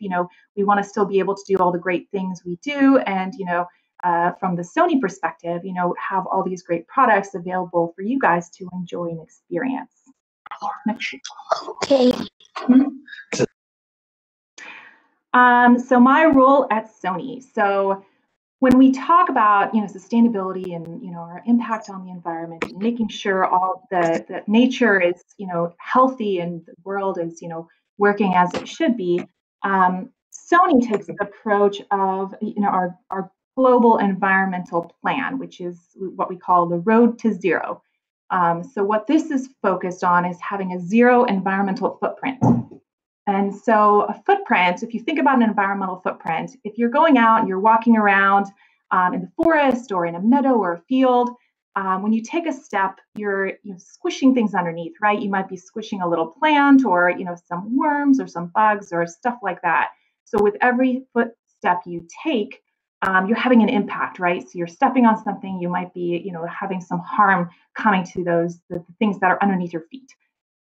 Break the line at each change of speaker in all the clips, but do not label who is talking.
we want to still be able to do all the great things we do, and from the Sony perspective, have all these great products available for you guys to enjoy and experience. Next.
Okay.
So my role at Sony. So when we talk about sustainability and our impact on the environment and making sure all that nature is healthy and the world is working as it should be, Sony takes the approach of our global environmental plan, which is what we call the road to zero. So what this is focused on is having a zero environmental footprint. And so a footprint, if you think about an environmental footprint, if you're going out and you're walking around in the forest or in a meadow or a field, when you take a step, you're squishing things underneath, right? You might be squishing a little plant or some worms or some bugs or stuff like that. So with every footstep you take, you're having an impact, right? So you're stepping on something, you might be having some harm coming to the things that are underneath your feet.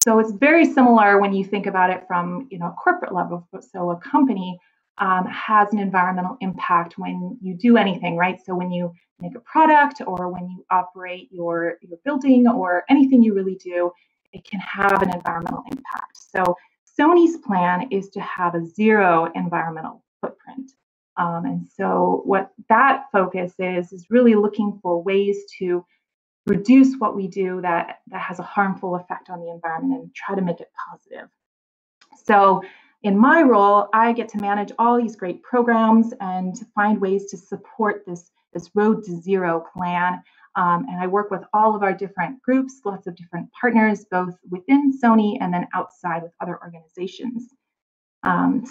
So it's very similar when you think about it from a corporate level. So a company has an environmental impact when you do anything, right? So when you make a product or when you operate your building or anything you really do, it can have an environmental impact. So Sony's plan is to have a zero environmental footprint. And so what that focus is really looking for ways to reduce what we do that has a harmful effect on the environment and try to make it positive. So in my role, I get to manage all these great programs and to find ways to support this road to zero plan. And I work with all of our different groups, lots of different partners, both within Sony and then outside with other organizations.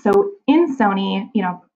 So in Sony,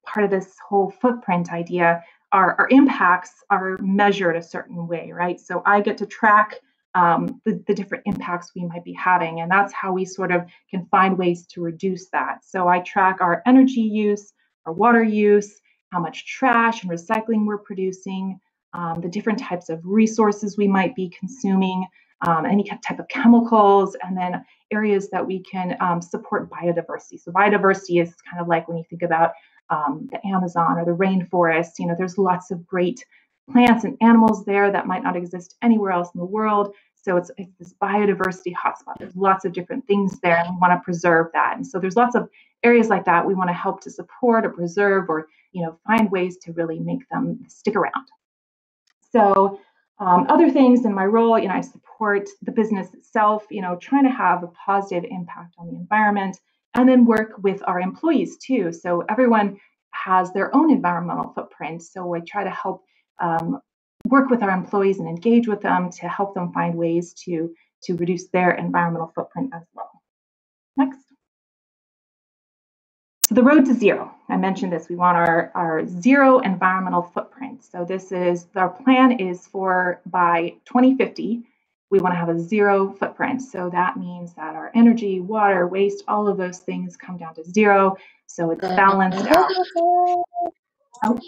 part of this whole footprint idea, our impacts are measured a certain way, right? So I get to track the different impacts we might be having, and that's how we sort of can find ways to reduce that. So I track our energy use, our water use, how much trash and recycling we're producing, the different types of resources we might be consuming, any type of chemicals, and then areas that we can support biodiversity. So biodiversity is kind of like when you think about the Amazon or the rainforest, there's lots of great plants and animals there that might not exist anywhere else in the world. So it's this biodiversity hotspot. There's lots of different things there, and we want to preserve that. And so there's lots of areas like that we want to help to support or preserve or find ways to really make them stick around. So other things in my role, I support the business itself, trying to have a positive impact on the environment, and then work with our employees too. So everyone has their own environmental footprint. So I try to help work with our employees and engage with them to help them find ways to reduce their environmental footprint as well. Next. So the road to zero, I mentioned this, we want our zero environmental footprint. So our plan is for by 2050, we want to have a zero footprint. So that means that our energy, water, waste, all of those things come down to zero. So it's balanced out.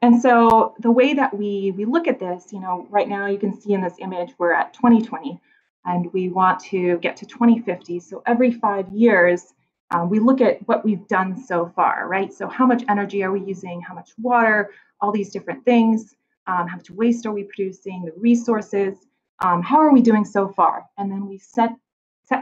And so the way that we look at this, right now you can see in this image, we're at 2020 and we want to get to 2050. So every 5 years, we look at what we've done so far, right? So how much energy are we using? How much water? All these different things. How much waste are we producing? The resources. How are we doing so far? And then we set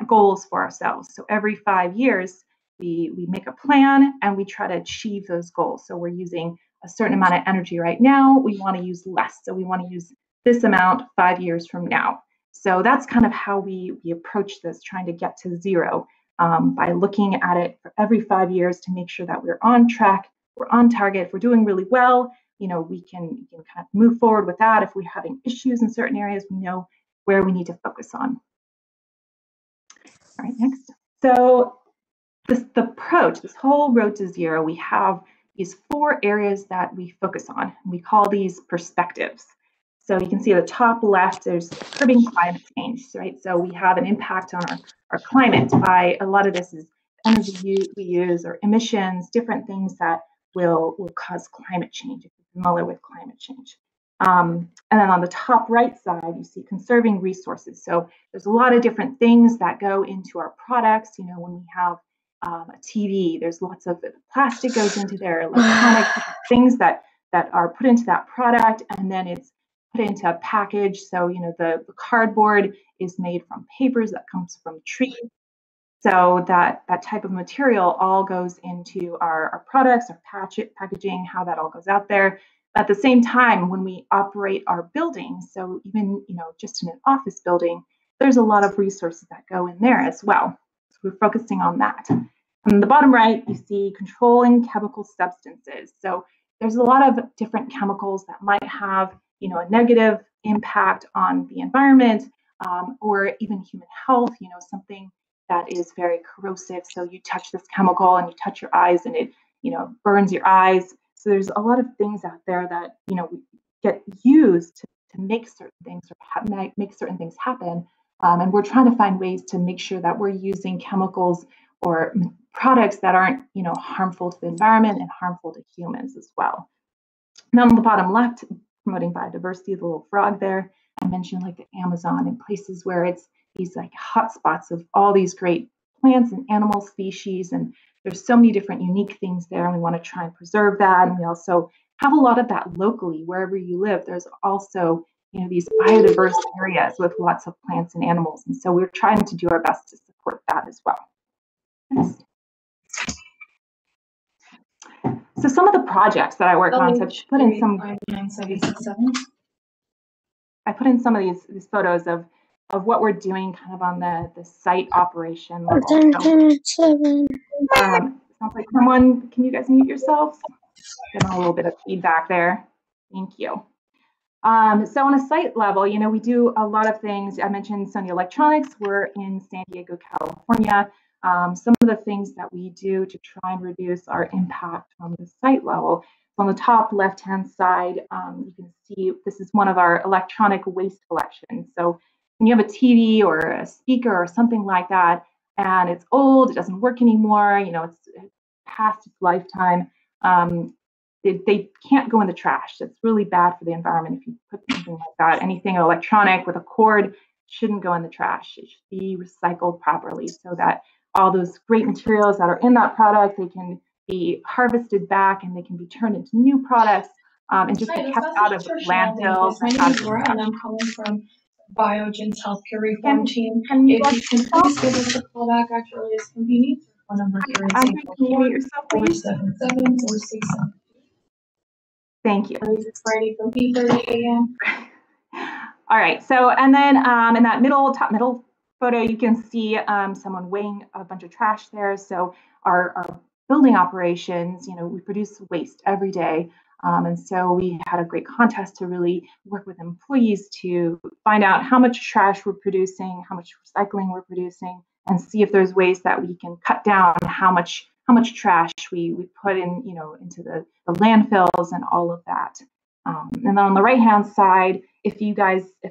goals for ourselves. So every 5 years, we make a plan and we try to achieve those goals. So we're using a certain amount of energy right now. We want to use less. So we want to use this amount 5 years from now. So that's kind of how we approach this, trying to get to zero by looking at it for every 5 years to make sure that we're on track, we're on target. If we're doing really well, we can kind of move forward with that. If we're having issues in certain areas, we know where we need to focus on. All right, next. So the approach, this whole road to zero, we have these 4 areas that we focus on. We call these perspectives. So you can see at the top left, there's curbing climate change, right? So we have an impact on our climate by a lot of this is energy we use or emissions, different things that will cause climate change, if you're familiar with climate change. And then on the top right side, you see conserving resources. So there's a lot of different things that go into our products. When we have a TV. There's lots of plastic goes into there, electronics, things that are put into that product, and then it's put into a package. So, the cardboard is made from papers that comes from trees. So that type of material all goes into our products, our packaging, how that all goes out there. At the same time, when we operate our buildings, so even just in an office building, there's a lot of resources that go in there as well. So we're focusing on that. On the bottom right, you see controlling chemical substances. So there's a lot of different chemicals that might have a negative impact on the environment, or even human health. Something that is very corrosive. So you touch this chemical and you touch your eyes and it, burns your eyes. So there's a lot of things out there that, get used to make certain things or make certain things happen. And we're trying to find ways to make sure that we're using chemicals or products that aren't, harmful to the environment and harmful to humans as well. Now on the bottom left, promoting biodiversity, the little frog there, I mentioned like the Amazon and places where it's these like hotspots of all these great plants and animal species. And there's so many different unique things there. And we want to try and preserve that. And we also have a lot of that locally, wherever you live. There's also, these biodiverse areas with lots of plants and animals. And so we're trying to do our best to support that as well. Next. So some of the projects that I work on, so I've put in some. I put in some of these photos of what we're doing kind of on the site operation level. Sounds like someone, can you guys mute yourselves? Getting a little bit of feedback there. Thank you. So on a site level, we do a lot of things. I mentioned Sony Electronics. We're in San Diego, California. Some of the things that we do to try and reduce our impact on the site level. On the top left-hand side, you can see this is one of our electronic waste collections. So when you have a TV or a speaker or something like that, and it's old, it doesn't work anymore, it's past its lifetime, they can't go in the trash. It's really bad for the environment if you put something like that. Anything electronic with a cord shouldn't go in the trash. It should be recycled properly so that all those great materials that are in that product, they can be harvested back and they can be turned into new products, and just be kept out of landfills.
My name is Laura and I'm calling from Biogen's Healthcare Reform Team. If you can please give us a call back at your earliest convenience. Phone number here is 844-477-467.
Thank you.
It's Friday from 8:30 a.m.
All right. So, and then in that top middle photo, you can see someone weighing a bunch of trash there. So our building operations, we produce waste every day. And so we had a great contest to really work with employees to find out how much trash we're producing, how much recycling we're producing, and see if there's ways that we can cut down how much trash we put in, into the landfills and all of that. And then on the right-hand side, if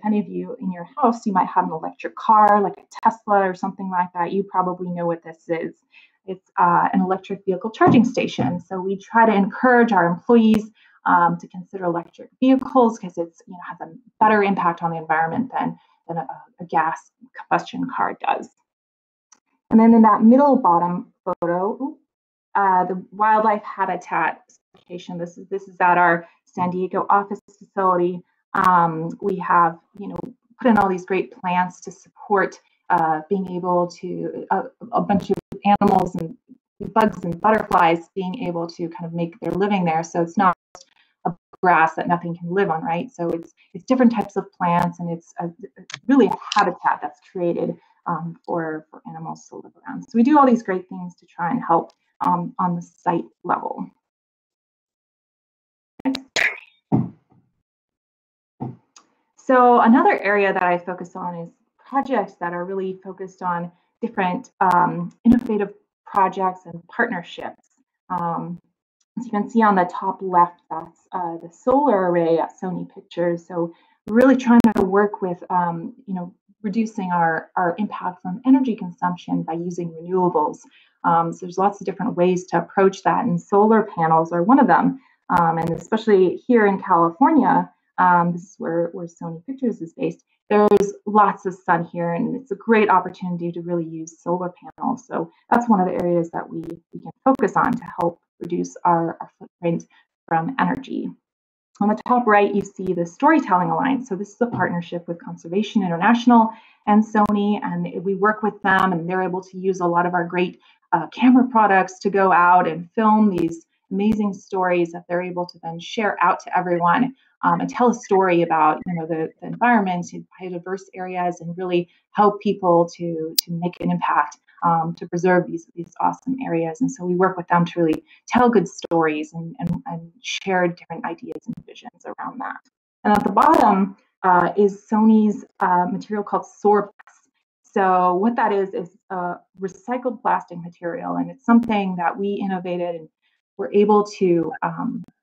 any of you in your house, you might have an electric car, like a Tesla or something like that, you probably know what this is. It's an electric vehicle charging station. So we try to encourage our employees to consider electric vehicles because it's has a better impact on the environment than a gas combustion car does. And then in that middle bottom photo, the wildlife habitat certification. This is at our San Diego office facility. We have put in all these great plants to support being able to a bunch of animals and bugs and butterflies being able to kind of make their living there. So it's not a grass that nothing can live on, right? So it's different types of plants, and it's really a habitat that's created for animals to live around. So we do all these great things to try and help on the site level. So another area that I focus on is projects that are really focused on different innovative projects and partnerships. As you can see on the top left, that's the solar array at Sony Pictures. So we're really trying to work with, reducing our impact on energy consumption by using renewables. So there's lots of different ways to approach that, and solar panels are one of them. And especially here in California, this is where Sony Pictures is based. there's lots of sun here, and it's a great opportunity to really use solar panels. So that's one of the areas that we can focus on to help reduce our footprint from energy. On the top right, you see the Storytelling Alliance. So this is a partnership with Conservation International and Sony, and we work with them, and they're able to use a lot of our great camera products to go out and film these amazing stories that they're able to then share out to everyone, and tell a story about the environment, biodiverse areas, and really help people to make an impact, to preserve these awesome areas. And so we work with them to really tell good stories and share different ideas and visions around that. And at the bottom is Sony's material called Sorplast. So what that is a recycled plastic material, and it's something that we innovated, and we're able to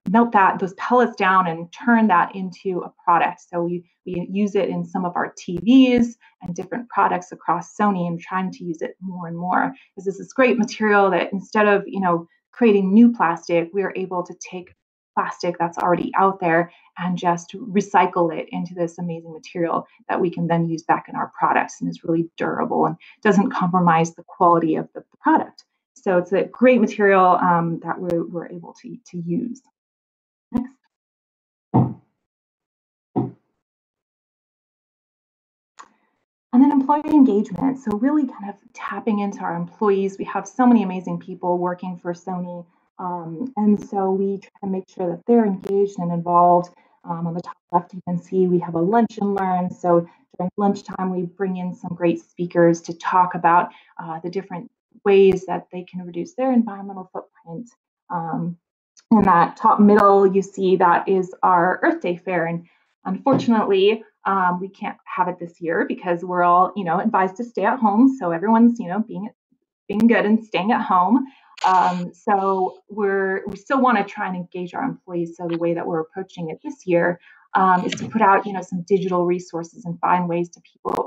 melt those pellets down and turn that into a product. So we use it in some of our TVs and different products across Sony, and trying to use it more and more. Because this is great material that instead of creating new plastic, we are able to take plastic that's already out there and just recycle it into this amazing material that we can then use back in our products, and is really durable and doesn't compromise the quality of the product. So it's a great material that we're able to use. Next. And then employee engagement. So really kind of tapping into our employees. We have so many amazing people working for Sony. And so we try to make sure that they're engaged and involved. On the top left, you can see we have a lunch and learn. So during lunchtime, we bring in some great speakers to talk about the different ways that they can reduce their environmental footprint. In that top middle, you see that is our Earth Day fair. And unfortunately, we can't have it this year because we're all, advised to stay at home. So everyone's, being good and staying at home. So we still want to try and engage our employees. So the way that we're approaching it this year is to put out, some digital resources and find ways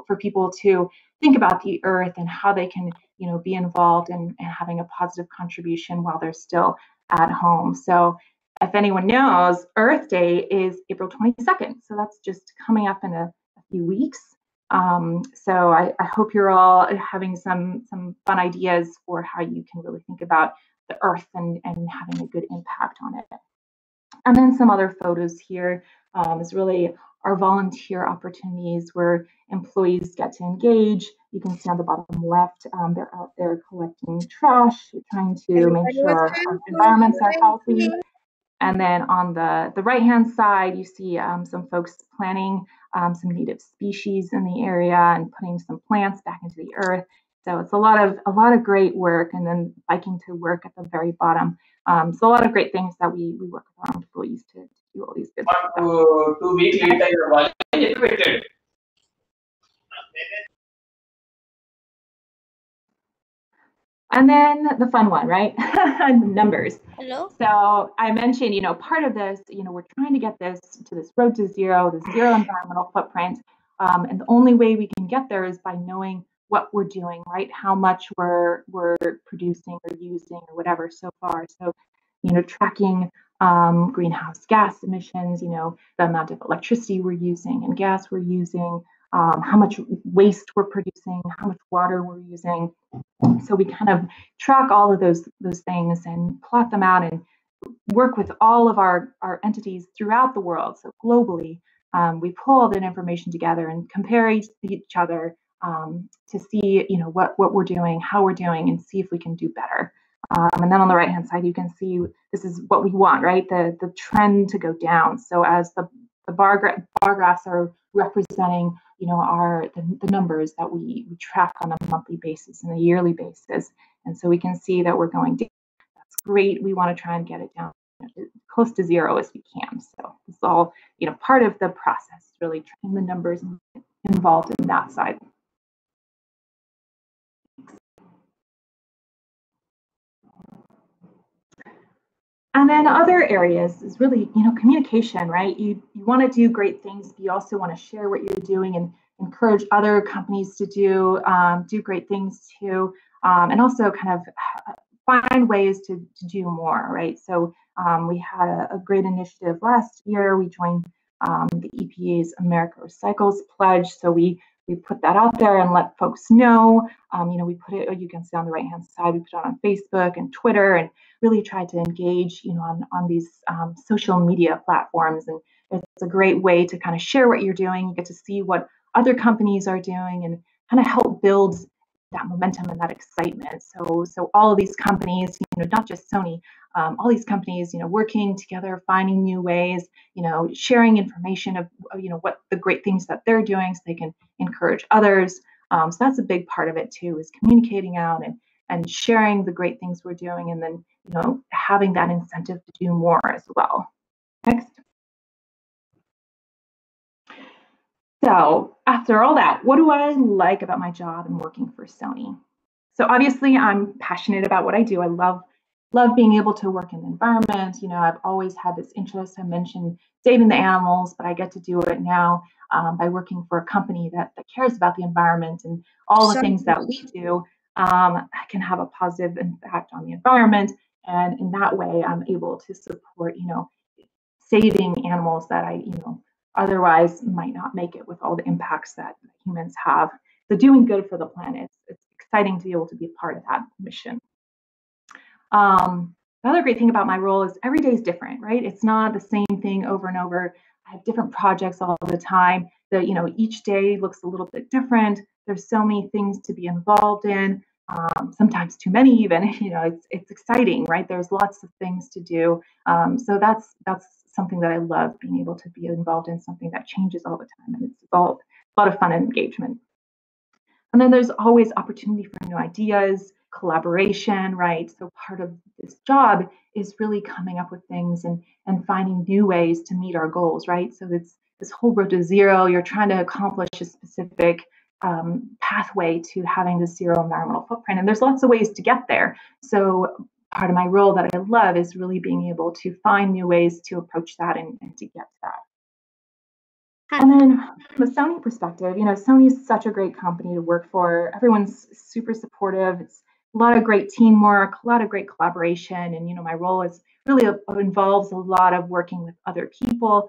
for people to think about the earth and how they can, be involved and having a positive contribution while they're still at home. So if anyone knows, Earth Day is April 22nd. So that's just coming up in a few weeks. So I hope you're all having some fun ideas for how you can really think about the earth and having a good impact on it. And then some other photos here is really our volunteer opportunities where employees get to engage. You can see on the bottom left, they're out there collecting trash, trying to make sure our environments are healthy. And then on the right-hand side, you see some folks planting some native species in the area and putting some plants back into the earth. So it's a lot of great work. And then biking to work at the very bottom. So a lot of great things that we work with our employees to do all these good stuff.
2 weeks later, you're quitted.
And then the fun one, right? Numbers.
Hello.
So I mentioned, part of this, we're trying to get this road to zero, the zero environmental footprint. And the only way we can get there is by knowing what we're doing, right? How much we're producing or using or whatever so far. So, tracking greenhouse gas emissions, the amount of electricity we're using and gas we're using, how much waste we're producing, how much water we're using. So we kind of track all of those things and plot them out and work with all of our entities throughout the world. So globally, we pull all that information together and compare each other to see, what we're doing, how we're doing, and see if we can do better. And then on the right-hand side, you can see this is what we want, right? The trend to go down. So as the bar graphs are representing, the numbers that we track on a monthly basis and a yearly basis. And so we can see that we're going down. That's great. We want to try and get it down close to zero as we can. So it's all, part of the process, really tracking the numbers involved in that side. And then other areas is really, communication, right? You want to do great things, but you also want to share what you're doing and encourage other companies to do great things too, and also kind of find ways to do more, right? So we had a great initiative last year. We joined the EPA's America Recycles pledge. So we put that out there and let folks know. We put it, you can see on the right-hand side, we put it on Facebook and Twitter, and really tried to engage, on these social media platforms. And it's a great way to kind of share what you're doing. You get to see what other companies are doing and kind of help build that momentum and that excitement. So all of these companies, not just Sony, all these companies, working together, finding new ways, sharing information of, what the great things that they're doing so they can encourage others. So that's a big part of it too, is communicating out and sharing the great things we're doing, and then, having that incentive to do more as well. Next. So after all that, what do I like about my job and working for Sony? So obviously I'm passionate about what I do. I love being able to work in the environment. I've always had this interest. I mentioned saving the animals, but I get to do it now by working for a company that cares about the environment, and all the things that we do can have a positive impact on the environment. And in that way, I'm able to support, saving animals that I, otherwise might not make it with all the impacts that humans have. So doing good for the planet, it's exciting to be able to be a part of that mission. The other great thing about my role is every day is different, right? It's not the same thing over and over. I have different projects all the time. That each day looks a little bit different. There's so many things to be involved in. Sometimes too many even. It's exciting, right? There's lots of things to do. So that's something that I love, being able to be involved in something that changes all the time, and it's all a lot of fun and engagement. And then there's always opportunity for new ideas, collaboration, right? So part of this job is really coming up with things and finding new ways to meet our goals, right? So it's this whole road to zero. You're trying to accomplish a specific pathway to having the zero environmental footprint. And there's lots of ways to get there. So part of my role that I love is really being able to find new ways to approach that and to get to that. And then from a Sony perspective, Sony is such a great company to work for. Everyone's super supportive. It's a lot of great teamwork, a lot of great collaboration. And, my role is really involves a lot of working with other people.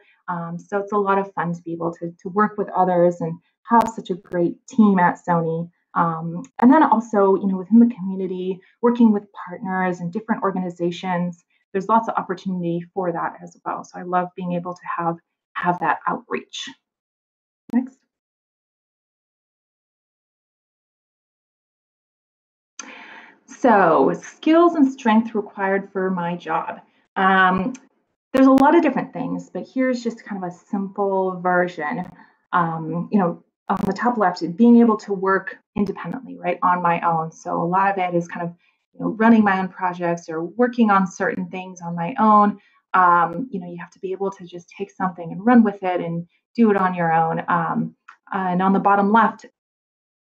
So it's a lot of fun to be able to work with others and have such a great team at Sony. And then also, within the community, working with partners and different organizations, there's lots of opportunity for that as well. So I love being able to have that outreach. Next. So skills and strength required for my job. There's a lot of different things, but here's just kind of a simple version. On the top left, being able to work independently, right, on my own. So a lot of it is kind of, running my own projects or working on certain things on my own. You have to be able to just take something and run with it and do it on your own. And on the bottom left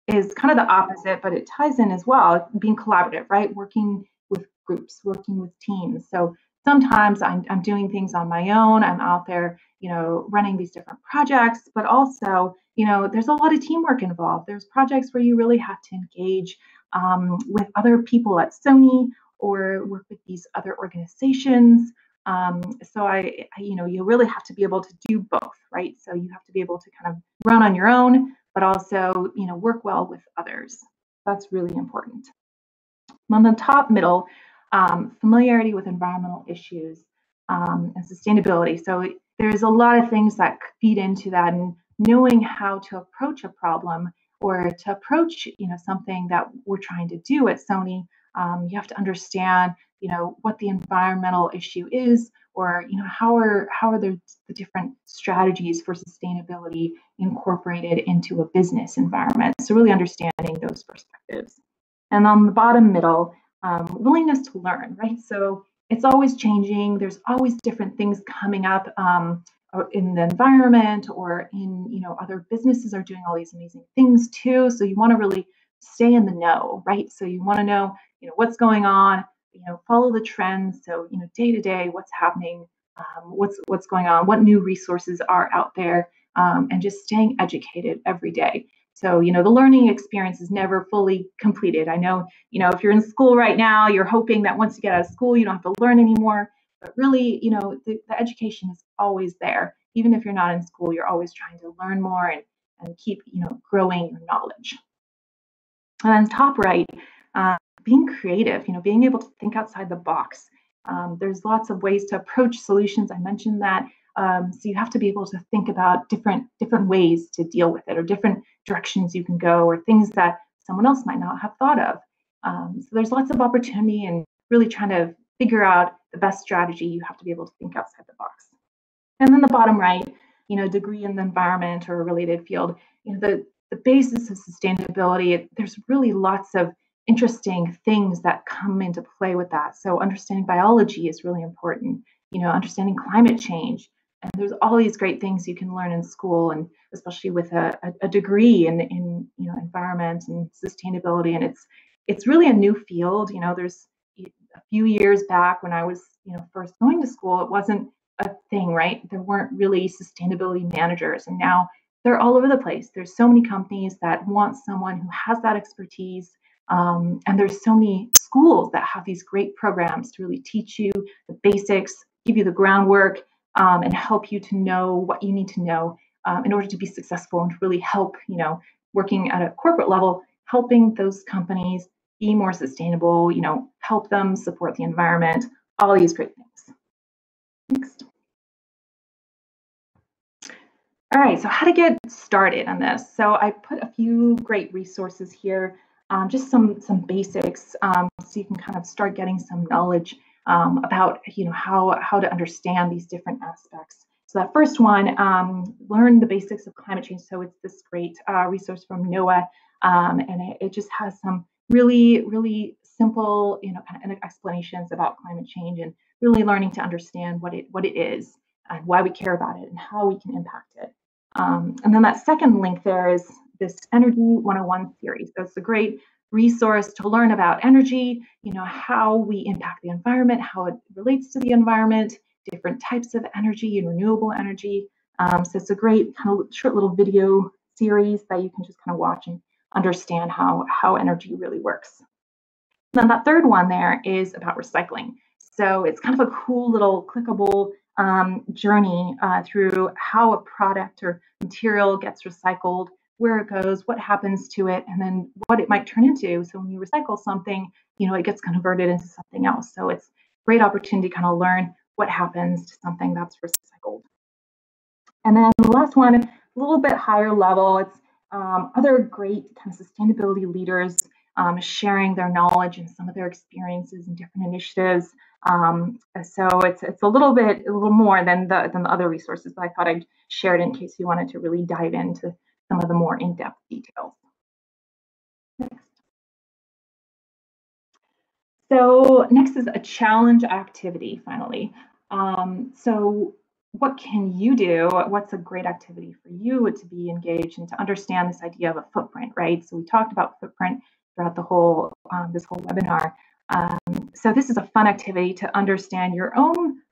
is kind of the opposite, but it ties in as well, being collaborative, right? Working with groups, working with teams. So sometimes I'm doing things on my own. I'm out there, running these different projects, but also, there's a lot of teamwork involved. There's projects where you really have to engage with other people at Sony or work with these other organizations. So you really have to be able to do both, right? So you have to be able to kind of run on your own, but also, work well with others. That's really important. On the top middle, familiarity with environmental issues and sustainability. So there's a lot of things that feed into that, and knowing how to approach a problem or to approach, something that we're trying to do at Sony. You have to understand, what the environmental issue is, or how are the different strategies for sustainability incorporated into a business environment. So really understanding those perspectives. And on the bottom middle, willingness to learn, right? So it's always changing. There's always different things coming up in the environment, or in, other businesses are doing all these amazing things too. So you want to really stay in the know, right? So you want to know, what's going on, follow the trends. So, day to day, what's happening, what's going on, what new resources are out there, and just staying educated every day. So, the learning experience is never fully completed. I know, if you're in school right now, you're hoping that once you get out of school, you don't have to learn anymore. But really, the education is always there. even if you're not in school, you're always trying to learn more and keep, growing your knowledge. And then top right, being creative, being able to think outside the box. There's lots of ways to approach solutions. I mentioned that. So you have to be able to think about different ways to deal with it, or different directions you can go, or things that someone else might not have thought of. So there's lots of opportunity, and really trying to figure out the best strategy. You have to be able to think outside the box. And then the bottom right, degree in the environment or a related field. The basis of sustainability, there's really lots of interesting things that come into play with that. So understanding biology is really important, understanding climate change. And there's all these great things you can learn in school, and especially with a degree in environment and sustainability. And it's really a new field. There's a few years back when I was first going to school, it wasn't a thing, right? There weren't really sustainability managers, and now they're all over the place. There's so many companies that want someone who has that expertise, and there's so many schools that have these great programs to really teach you the basics, give you the groundwork, and help you to know what you need to know in order to be successful, and to really help, working at a corporate level, helping those companies be more sustainable, help them support the environment, all these great things. Next. All right, so how to get started on this. So I put a few great resources here, just some basics, so you can kind of start getting some knowledge about how to understand these different aspects. So that first one, learn the basics of climate change. So it's this great resource from NOAA, and it just has some really simple, kind of explanations about climate change, and really learning to understand what it is, and why we care about it, and how we can impact it. And then that second link there is this Energy 101 series. So it's a great resource to learn about energy, how we impact the environment, how it relates to the environment, different types of energy and renewable energy. So it's a great kind of short little video series that you can just kind of watch and understand how energy really works. And then that third one there is about recycling. So it's kind of a cool little clickable journey through how a product or material gets recycled, where it goes, what happens to it, and then what it might turn into. So when you recycle something, it gets converted into something else. So it's a great opportunity to kind of learn what happens to something that's recycled. And then the last one, a little bit higher level, it's other great kind of sustainability leaders sharing their knowledge and some of their experiences and different initiatives. So it's a little more than the other resources, but I thought I'd share it in case you wanted to really dive into some of the more in-depth details. Next. So next is a challenge activity, finally. So what can you do? What's a great activity for you to be engaged and to understand this idea of a footprint, right? So we talked about footprint throughout the whole this whole webinar. So this is a fun activity to understand your own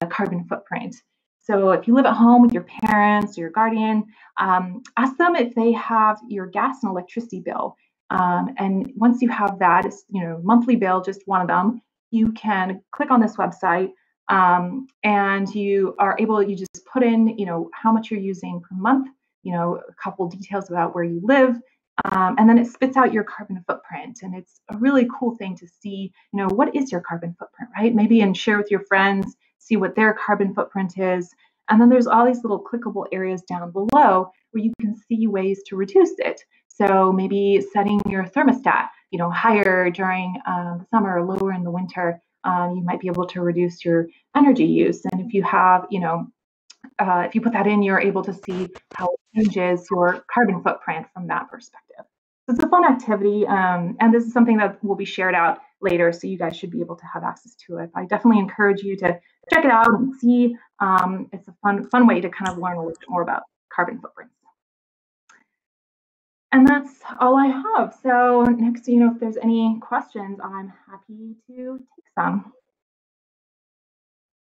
carbon footprint. So if you live at home with your parents or your guardian, ask them if they have your gas and electricity bill. And once you have that, it's monthly bill, just one of them, you can click on this website, and you just put in how much you're using per month, a couple details about where you live, and then it spits out your carbon footprint. And it's a really cool thing to see, what is your carbon footprint, right? Maybe and share with your friends, see what their carbon footprint is. And then there's all these little clickable areas down below where you can see ways to reduce it. So maybe setting your thermostat, higher during the summer or lower in the winter, you might be able to reduce your energy use. And if you have, if you put that in, you're able to see how it changes your carbon footprint from that perspective. So it's a fun activity, and this is something that will be shared out later, so you guys should be able to have access to it. I definitely encourage you to check it out and see. It's a fun way to kind of learn a little bit more about carbon footprints. And that's all I have. So next, if there's any questions, I'm happy to take some.